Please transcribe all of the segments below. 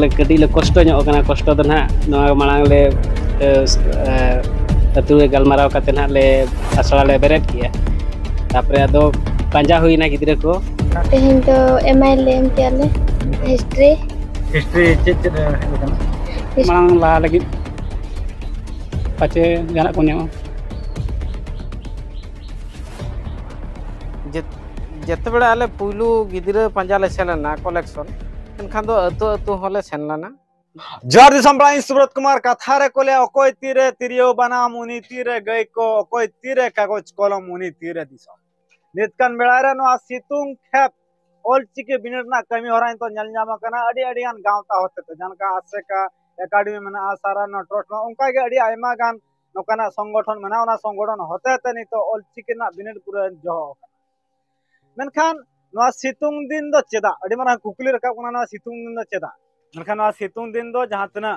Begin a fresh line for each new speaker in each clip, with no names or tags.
कटी ले कष्ट कष्ट तो ना मांग ले अतु गलमाराव काते ना ले आसड़ा ले बेरेट किया तापरे अदो पांजा हुईना गिद्रे को
तेहन तो एमआई ले एम किया ले हिस्ट्री
चेक
मांग ला लगी पाचे जाना को ᱧᱟᱢᱟ
जिते बड़े आले पुलू गिद्रे पंजा ले सेलना कलेक्शन एनखान दो अतो अतो होले सेनलाना
जर दिसम प्राइन सुब्रत कुमार कथा रे कोले अकोय तीरे तिरियो बनाम उनी तीरे गई को अकोय तीरे कागज कलम उनी तीरे दिसम नितकान बेड़ा रे नो सितुंग खेप ऑल चिके बिनेट ना कमी होराइन तो नल ᱧᱟᱢ kana adi adi gan गांवता होते तो जानका आसेका एकेडमी में आसारा न ट्रस्ट न उनका गे adi आयमा गान नोकाना संगठन में ना संगठन होते ते नि तो ऑल चिके ना बिनेट पूरा जो मेनखान नवा सितुंग दिन दो चेदा अडी मारा कुकुली रखा कोना नवा सितुंग दिन दो चेदा मेनखान नवा सितुंग दिन दो जहां तना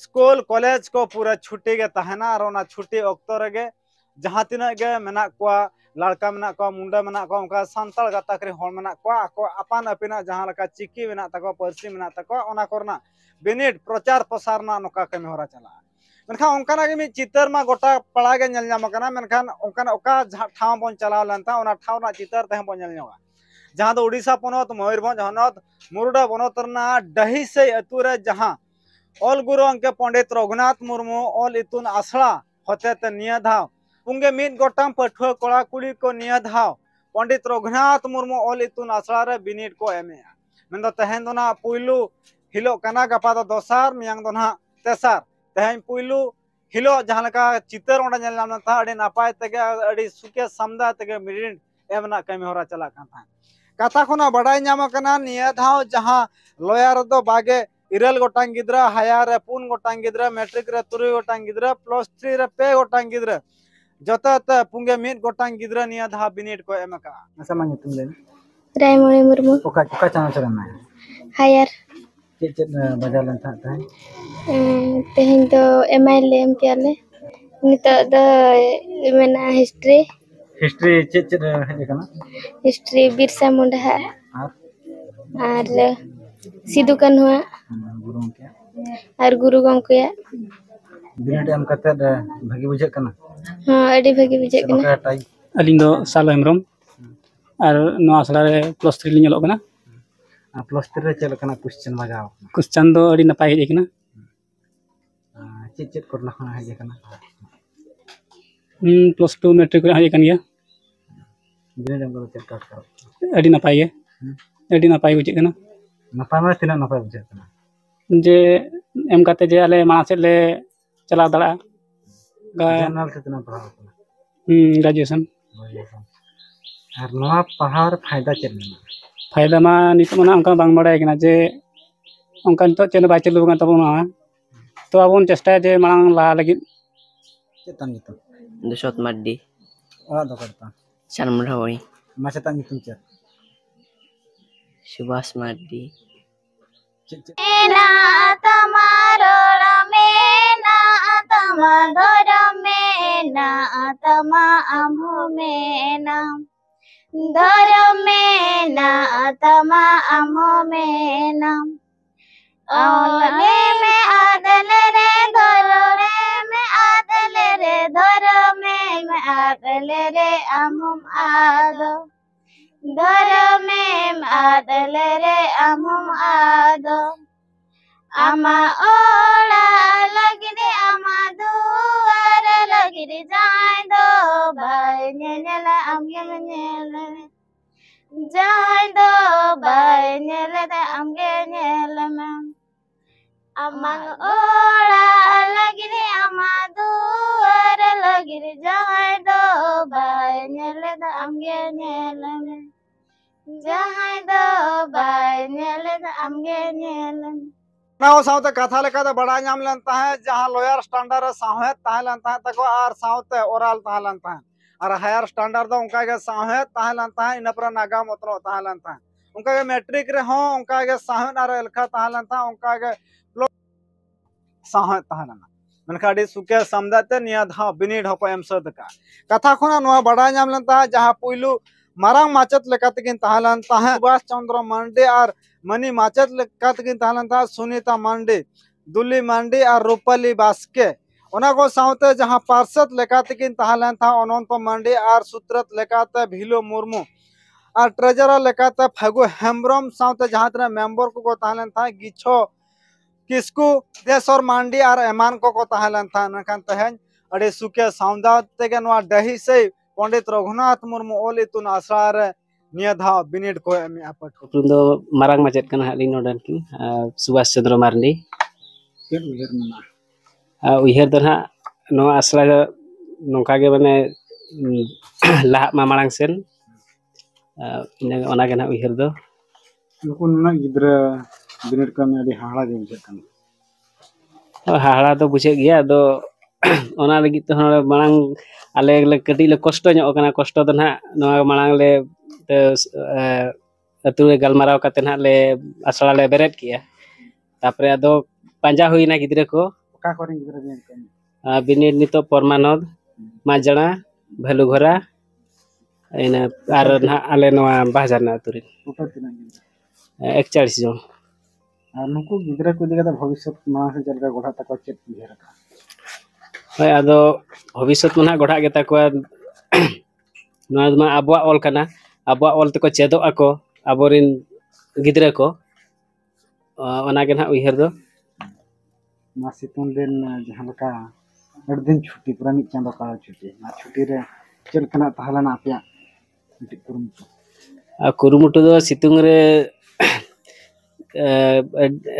स्कूल कॉलेज को पूरा छुट्टी गे तहना और ना छुट्टी अक्तो रगे जहां तना गे मेना कोआ लड़का मेना कोआ मुंडा मेना कोआ उनका संताल गाताकरी होल मेना कोआ को अपान अपिना जहां लका चिकी मेना तको पर्सी मेना तको ओना करना बिनिट प्रचार प्रसार ना नोका कमी होरा चला मेनखान उनकाना गे मी चितर मा गोटा पड़ा गे नल ᱧᱟᱢ kana मेनखान उनकाना ओका ठाव बन चलाव लनता ओना ठाव ना चितर तह बन नल ᱧᱟᱢᱟ जहां दो उड़ीसा पनत मयूरभंज हनत मुरुडा बनत रना डही से अतुरे जहां ऑल गुरु अंके पंडित रघुनाथ मुर्मू ऑल इतुन आसड़ा होते ते निया धाव पुंगे मिद गोटाम पठुआ कोड़ा कुड़ी को निया धाव पंडित रघुनाथ मुर्मू ऑल इतुन आसड़ा रे बिनिट को एमे मेन दो तहन दो ना पुइलू हिलो कना गपा दो दोसार मियांग दो ना तेसार तहन पुइलू हिलो जहां लका चितर ओंडा नेल नाम ता अडी नापाय तगे अडी सुके समदा तगे मिडिन एमना कमी होरा चला कान था कथा खुना बड़ाई ᱧᱟᱢ kana निया धाव जहां लॉयर दो बागे इरल गोटांग गिद्रा हायर रे पुन गोटांग गिद्रा मैट्रिक रे 3 गोटांग गिद्रा +3 रे 2 गोटांग गिद्रा जता त पुंगे मिद गोटांग गिद्रा निया धाव बिनिट को एमका असमा तुम ले
रायमणि मुर्मू
ओका चाना चलना है
हायर
चेक बजा लन था
तेहन तो एमआई ले एम किया ले नितो द मेना हिस्ट्री
चेक हे kana
हिस्ट्री बिरसा मुंडा और सिदु कान्हू
गुरु के
और गुरु गंके
बिनेट एम कते भागी बुझे kana
हां अडी भागी बुझे कना
अलिंग दो सालो हेमरम और नो आसड़ा रे +3 लिंग ᱧᱮᱞᱚᱜ kana
+3 रे चल kana क्वेश्चन बजाव
क्वेश्चन दो अडी नपाय हे kana
चेक करना हे kana
+2 मैट्रिक रे हे kan गया
बिनेट एम को चेक कर
अडी नपाय गे अडी नपाय बुझे kana
नपाय में तीना नपाय बुझे kana
जे एम काते जे आले माना से ले चला दड़ा
जनरल से तना पढ़ाओ
ग्रेजुएशन
और नवा पहाड़ फायदा चलना
फायदा मा नित मना उनका बांग बड़ाय कना जे उनका नित चेन बाय चलु गन तबना तो आबोन चेष्टा जे मांग ला लगी
चेतन नितो
दुशोत माड्डी
ओरा दो करता
शर्मढ़ावणी
माचेता नितुम चे
सुभाष माड्डी
मेना तमारो मेना तमा घर मेना तमा आमो मेना धर मेना तमा आमो मेना ओले में आदल रे धर रे में आदल रे धर में आदल रे आमो आदो धर में आदल रे आमो आदो आमा ओड़ा लगरे आमा दुआर लगरे जाय दो भाई नेला आमगे नेला जाय दो भाई नेला आमगे नेला आमा ओड़ा लगरे आमा दुआर लगरे जाय दो भाई नेला आमगे नेला जाय दो भाई नेला आमगे नेला
ना साउते कथा लेका तो बड़ा नाम लनता है जहां लॉयर स्टैंडर्ड साहेब ताहे लनता है तको आर साउते ओरल ताहे लनता है और हायर स्टैंडर्ड दो उनका के साहेब ताहे लनता है इनपर नागा मतरो ताहे लनता है उनका के मैट्रिक रे हो उनका के साहेब और एलखा ताहे लनता है उनका के साहेब ताहे लना मनखाडी सुके समदाते निया धा बिनिड हको एम सद का कथा खुना नो बड़ा नाम लनता है जहां पुइलू मारांग माचत लेकातकिन ताहलन ताहे सुभाष चंद्र मांडे और मनी माचत लेकातकिन ताहलन ता सुनीता मांडे दुली मांडे और रूपाली बास्के ओना को साउते जहां पार्षद लेकातकिन ताहलन था अनंत मांडे और सूत्रत लेकाते भिलो मुर्मू और ट्रेजरर लेकाते फगु हेम्ब्रम साउते जहां तना मेंबर को ताहलन था गिछो किसकु देशर मांडी और एमान को ताहलन था नखान तहन अड़े सुके साउंदा तेगे नवा डही से पंडित रघुनाथ मुर्मू ओल इतुन आसरा रे निया धा बिनिड को एमे आपट
उपरुम दो मारांग माचेत कना हाली नोडन की सुभाष चंद्र मार्डी
केन उहेर मना
उइहर दो ना नो आसरा नोंका गे माने लाहा मा मारांग सेन इन ओना गे ना उइहर दो
नुकुन ना गिद्रा बिनिड को में अड़ी हाड़ा गे बुझे कन
हाड़ा तो बुझे गया दो ओना लगी तो मांग आले कटी ले कष्ट कष्ट तो ना मांग ले अतु रे गलमाराव काते ना ले आसड़ा ले बेरेट किया तापरे अदो पांजा हुईना गिद्रे को
का करिन गिद्रा बिनिड को
बिनिड नितो परमानंद माजणा भलुघरा इन आर ना आले नवा बाजार ना अतु रे
ऊपर तिना गिद्रा
41 जन
और नुकु गिद्रा को दिगा भविष्य मा से जलका गोठा तक चेत उहेर का
हय आदो भविष्य में गढ़ा गेता को आबुआ ऑल कना आबुआ ऑल तक चेदो आको आबोरिन गिद्रा को ओना गे ना उइहर दो
मा सितुन दिन जहां लका अड़ दिन छुट्टी पूरा मिट चांदो का छुट्टी ना छुट्टी रे चल कना ताहलना आपया मिट
कुरुमुटु दो सितुंग रे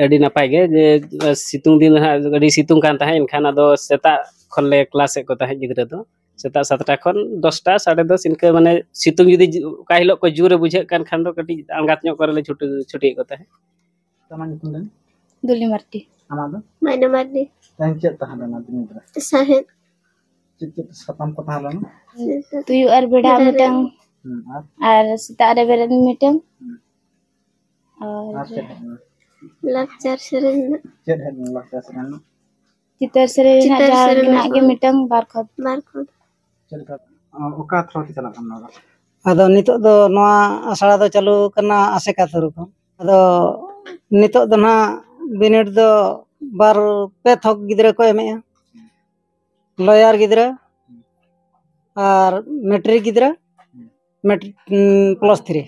अड़ी नपाय गे जे सितुंग दिन अड़ी सितुंग कान ताहे इनखान आदो सेता खनले क्लास को ताहे गिद्रा दो सेता 7टा खन 10टा 10:30 इनके माने सितुंग जुदी का हिलो को जुरे बुझे कान खान दो कटी आंगात ᱧᱚᱜ करले छुट्टी को ताहे
तमन कुंदन
दुली मार्टी
आमादो
माइना मार्टी
तान चेत ताहलना दिनिद्रा
साहेब
चित सतम को ताहलना
तुयु और बेड़ा मिटंग और सीता रे बेरे मिटंग और लाक्चर सेरेन
चेत हेड लाक्चर सेरेन
चितर सेरेन ना जहां गे मिटंग बारखोद
चलका ओका थ्रोती चला कम ना
अदो नितो दो नोआ आसड़ा दो चालू करना आसेका थरु को अदो नितो दो ना बिनिड दो बार पे थक गिद्रा को एमे लॉयर गिद्रा और मैट्रिक गिद्रा +3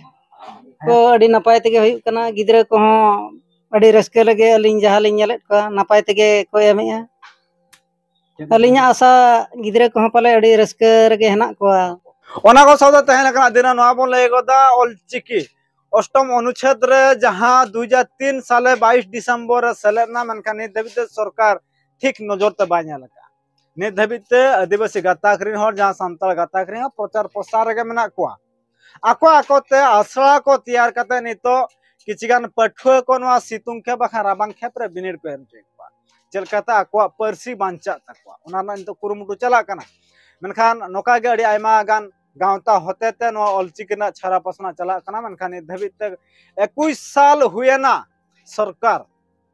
को अड़ी नपाय तेगे हुई कना गिद्रा को अड़ी रस्के लगे अलिन जहां लिन नेलेट को नपाय तेगे को एमे अलिन आशा गिद्रा को पाले अड़ी रस्के रगे हेना को
ओना को सौदा तहन कना दिना नवा बोन लेगोदा ऑलचिकी अष्टम अनुच्छेद रे जहां 2003 साले 22 दिसंबर सेलेना मनका नि दबिते सरकार ठीक नजर ते बाय लका नि दबिते आदिवासी गाताखरिन हर जहां संताल गाताखरिन प्रचार प्रसार रे मेना कोआ आको आकोते आसरा को तैयार करते नितो किचिगान पठुआ को नवा सितुंग के बखा राबांग खेप रे बिनिड को एम जेकवा चलकाता आको परसी बांचा तकवा ओना नितो कुरुमुटु चला कना मेनखान नोका गे अड़ी आयमा गान गांवता होते ते नो ऑलचिकी ना छारा पसना चला कना मेनखान धबित तक 21 साल हुएना सरकार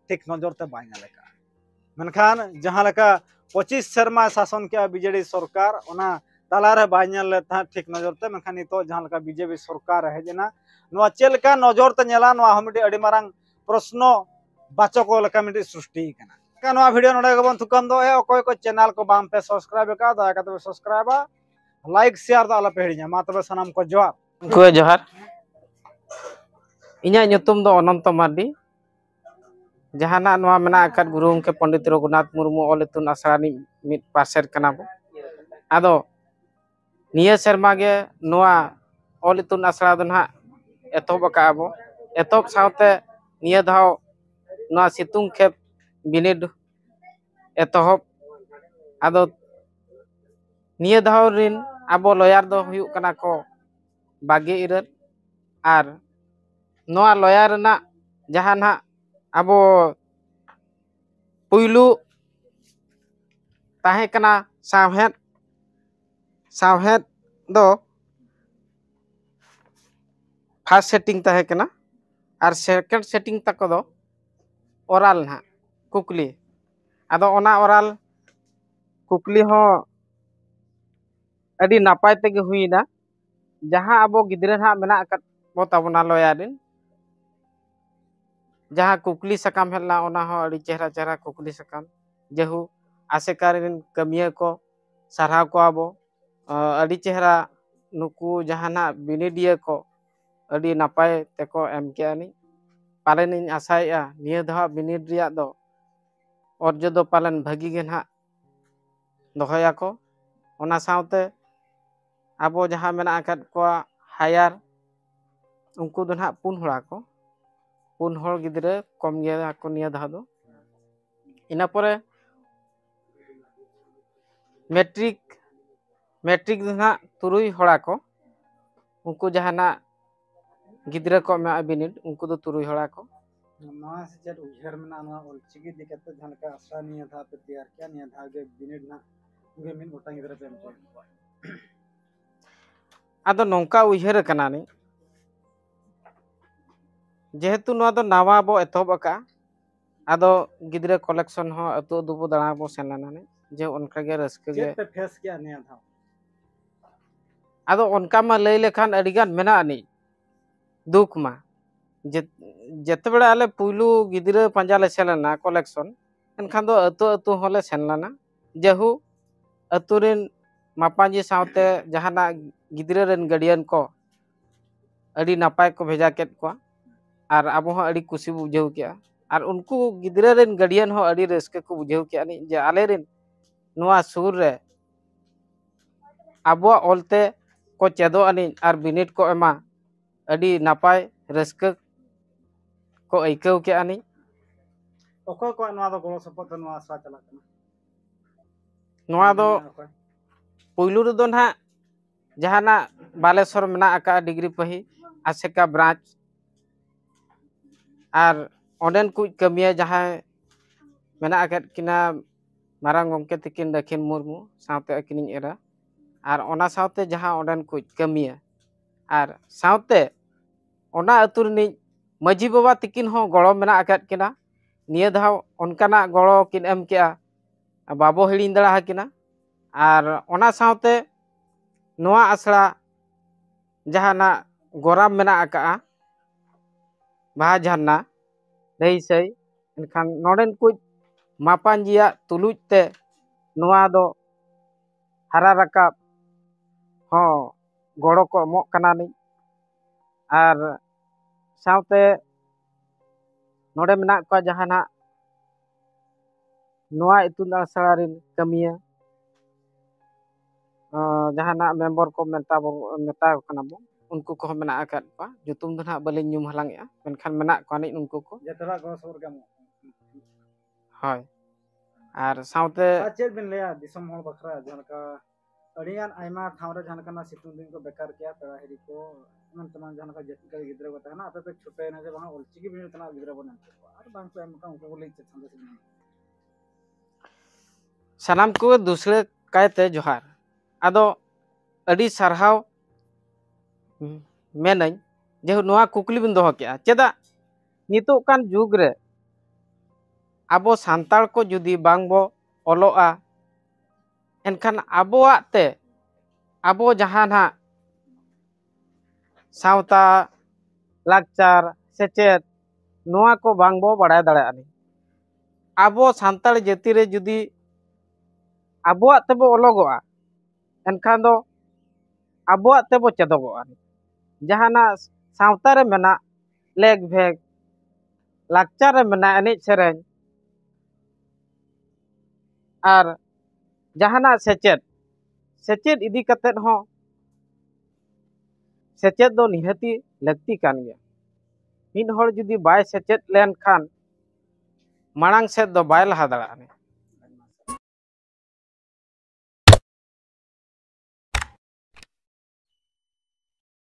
ठीक नजर ते बाय लेका मेनखान जहां लेका 25 शर्मा शासन के बीजेडी सरकार ओना तालारे बाय ले था ठीक नजर ते मेनखान नितो जहां लेका बीजेपी सरकार है जना नोआ चेलका नजर ते नेला नोआ हमिटी अड़ी मारंग प्रश्न बाचको लेका मिटी सृष्टि कना का नोआ वीडियो नडे गबन थुकम दो ए ओकोय को चैनल को बाम पे सब्सक्राइब का दया का सब्सक्राइब लाइक शेयर दा आला पेहड़ी मा तबे सनम को जोहार
को जोहार इन्या nyutum दो अनंत मार्डी जहाना नोआ मेना आकाद गुरु के पंडित रघुनाथ मुर्मू ऑल इतुन आसरानी मिट पासेर कना बो आदो निया शर्मा गे नोआ ऑल इतुन आसरा दो ना एतोब काबो एतोब सावते निया धाव नोआ सितुंग खेप बिनिड एतोहब आदो निया धाव रिन आबो लॉयर दो हुयु कना को 22 और नोआ लॉयर ना जहां ना आबो पुइलू ताहे कना सावहेद दो फर्स्ट सेटिंग ताहे कना और सेकंड सेटिंग तक दो ओरल ना कुकली आदो ओना ओरल कुकली हो अड़ी नापाय तेगे हुईना जहाँ अब गिद्रे हाँ मेना बोताबना लयारिन जहाँ कुकली सकाम हेला ओना हो अड़ी चेहरा चेहरा कुकली सकाम जेहू आसेकारिन कमिया को साराव को आबो अड़ी चेहरा नुकु जहाना बिनिडिया को अड़ी नापाय तेको एम केआनी पालन इन आशाया निया दहा बिनिड रिया दो अर्ज दो पालन भागी गे ना दोहया को ओना सावते आबो जहाँ मेना आकाद को हायर उनको दो ना पुन होड़ा को पुन होड़ गिद्रे कम गया को निया दहा दो इना परे मैट्रिक दो ना तुरुई होड़ा को उनको जहाना गिद्रे को में बिनिड उनको दो तुरुई होड़ा को
नवा से चेत उजहर में ना ओलचिकी दिकते जहां का आशा निया था पे तैयार किया निया था के बिनिड ना उगे मिन गोटा गिद्रे पे
आदो नौका उजहर कनानी जेहेतु नवा दो नावा बो एतोब का आदो गिद्रे कलेक्शन हो अतो दुबो दाना बो सेनलाना ने जे उनका गे रस्के गे
पे फेस किया निया था
आदो उनका मा लई लेखान अडिगान मेना आनी दुख मा जेते बेड़ा आले पुइलू गिद्रे पंजा ले सेलना कलेक्शन एनखान दो अतो होले सेनलाना जेहू अतुरिन मापाजी सावते जहाना गिद्रे रेन गार्डियन को अड़ी नापाय को भेजा केत को और अब अड़ी खुशी बुझेव के और उनको गिद्रे रेन गार्डियन हो अड़ी रस्के को बुझेव के नि जे आले रेन नोआ सुर रे अब ओलते को चेदो अनि और बिनिट को एमा अड़ी नापाय रस्के को ऐकव के अनि
ओको को नवा दो गोलो सपोर्ट नवा आशा चला कना
नोआ दो पुइलू रे दो ना जहाना बालेश्वर मेना आका डिग्री पही आसेका ब्रांच और ओडेन कुछ कमिया जहाँ मेना आका किना मारांग गमके तकिन दक्षिण मुर्मू सावते अकिनिन एरा और ओना सावते जहाँ ओडेन कुछ कमिया और सावते ओना अतुरनी मजी बाबा तकिन हो गड़ो मेना आका किना निया धाव उनकाना गड़ो किन एम केआ बाबो हिड़िन दड़ा हकिना और ओना सावते नोआ आसड़ा जहाना गोराम मेना आका बाहा झरना नहीं सही इनखान नोडेन कुछ मापांजिया तुलुजते नोआ दो हरा रकाब हो गड़ो को एमोग कना नि और सावते नोडे मेना को जहाना नोआ इतुन आसड़ा रिन कमिया जहाना मेंबर को मेता कना बो उनको को मेना आकाद को जुतुम दो ना बले न्यूम हलांग या मेनखान मेना को नि उनको को
जतरा गोलो सपोर्ट गमो
हाय और सावते
चेत बिन लेया दिसम होल बखरा जहां का अड़ियान आयमा ठावरे जहां का सितुं दिन को बेकार किया पेड़ा हेरी को मन तमान जहां का जति का गिद्रे बता ना आपे पे छोटे ना जे बहा ओलचिकी बिन तना गिद्रे बन और बांग पे हमका उनको ले छंद से
सनाम को दूसरे कायते जोहार आदो अड़ी सरहाव मेनई जेहु नोआ कुकली बिन दोह के चेदा नितो कान जुग रे आबो सांताल को जुदी बांग बो ओलोआ एनखान आबोआते आबो जहाना सावता लाकचार सेचेत नोआ को बांग बो बड़ाय दाड़ेआनी आबो सांताल जाति रे जुदी आबोआते बो ओलोगोआ एनखान दो आबोआते बो चेदोगोआ जहाना सावता रे मेना लेग भेग लाकचार रे मेना एनेज सेरेñ और जहाना सेचेद इदी कतेद हो सेचेद दो निहती लगती कान गया मिन हर जुदी बाय सेचेद लेन खान मांग सेद दो बाय लहा दाड़ाने